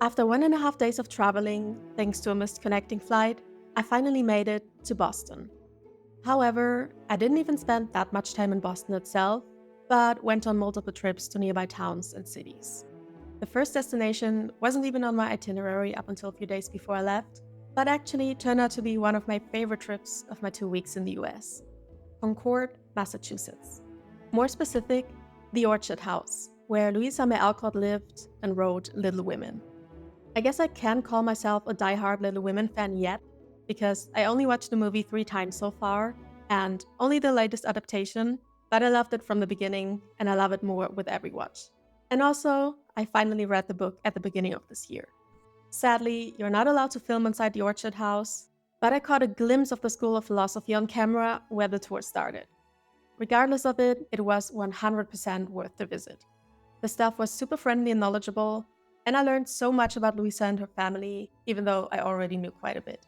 After 1.5 days of traveling, thanks to a missed connecting flight, I finally made it to Boston. However, I didn't even spend that much time in Boston itself, but went on multiple trips to nearby towns and cities. The first destination wasn't even on my itinerary up until a few days before I left, but actually turned out to be one of my favorite trips of my 2 weeks in the US: Concord, Massachusetts. More specific, the Orchard House, where Louisa May Alcott lived and wrote Little Women. I guess I can't call myself a diehard Little Women fan yet, because I only watched the movie 3 times so far, and only the latest adaptation, but I loved it from the beginning, and I love it more with every watch. And also, I finally read the book at the beginning of this year. Sadly, you're not allowed to film inside the Orchard House, but I caught a glimpse of the School of Philosophy on camera where the tour started. Regardless of it, it was 100% worth the visit. The staff was super friendly and knowledgeable, and I learned so much about Louisa and her family, even though I already knew quite a bit.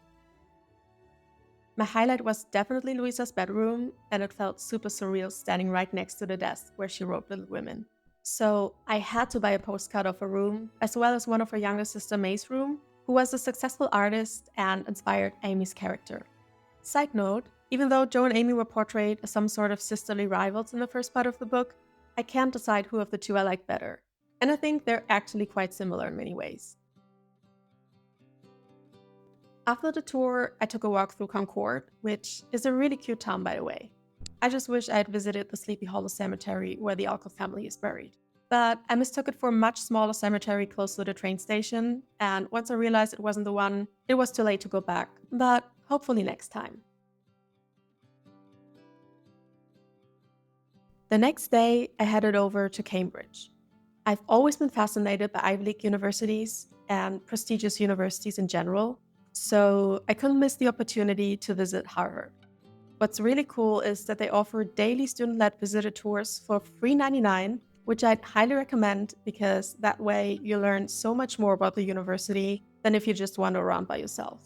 My highlight was definitely Louisa's bedroom, and it felt super surreal standing right next to the desk where she wrote Little Women. So I had to buy a postcard of her room, as well as one of her younger sister May's room, who was a successful artist and inspired Amy's character. Side note, even though Jo and Amy were portrayed as some sort of sisterly rivals in the first part of the book, I can't decide who of the two I like better. And I think they're actually quite similar in many ways. After the tour, I took a walk through Concord, which is a really cute town, by the way. I just wish I had visited the Sleepy Hollow Cemetery where the Alcott family is buried. But I mistook it for a much smaller cemetery close to the train station, and once I realized it wasn't the one, it was too late to go back, but hopefully next time. The next day, I headed over to Cambridge. I've always been fascinated by Ivy League universities and prestigious universities in general, so I couldn't miss the opportunity to visit Harvard. What's really cool is that they offer daily student-led visitor tours for $3.99, which I'd highly recommend because that way you learn so much more about the university than if you just wander around by yourself.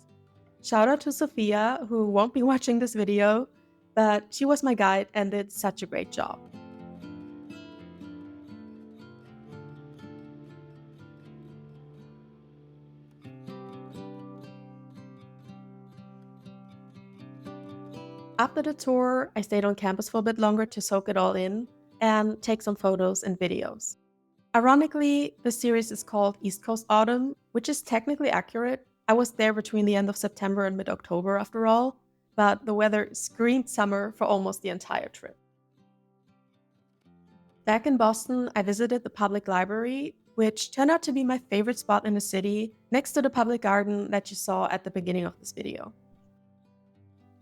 Shout out to Sophia, who won't be watching this video, but she was my guide and did such a great job. After the tour, I stayed on campus for a bit longer to soak it all in and take some photos and videos. Ironically, the series is called East Coast Autumn, which is technically accurate. I was there between the end of September and mid-October after all, but the weather screamed summer for almost the entire trip. Back in Boston, I visited the public library, which turned out to be my favorite spot in the city, next to the public garden that you saw at the beginning of this video.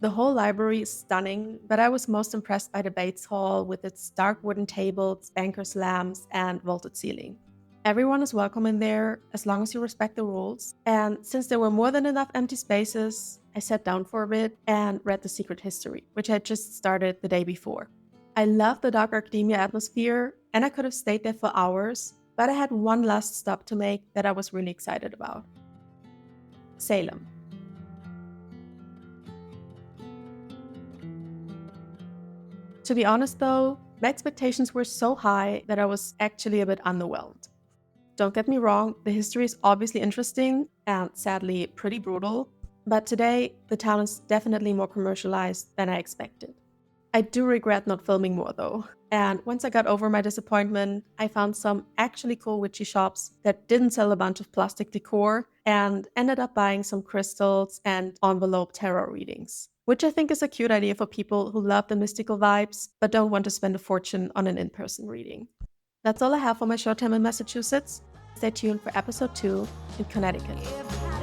The whole library is stunning, but I was most impressed by the Bates Hall with its dark wooden tables, banker's lamps, and vaulted ceiling. Everyone is welcome in there, as long as you respect the rules, and since there were more than enough empty spaces, I sat down for a bit and read The Secret History, which I had just started the day before. I love the dark academia atmosphere, and I could have stayed there for hours, but I had one last stop to make that I was really excited about: Salem. To be honest though, my expectations were so high that I was actually a bit underwhelmed. Don't get me wrong, the history is obviously interesting and sadly pretty brutal, but today the town is definitely more commercialized than I expected. I do regret not filming more though, and once I got over my disappointment, I found some actually cool witchy shops that didn't sell a bunch of plastic decor and ended up buying some crystals and envelope tarot readings, which I think is a cute idea for people who love the mystical vibes but don't want to spend a fortune on an in-person reading. That's all I have for my short time in Massachusetts. Stay tuned for episode 2 in Connecticut.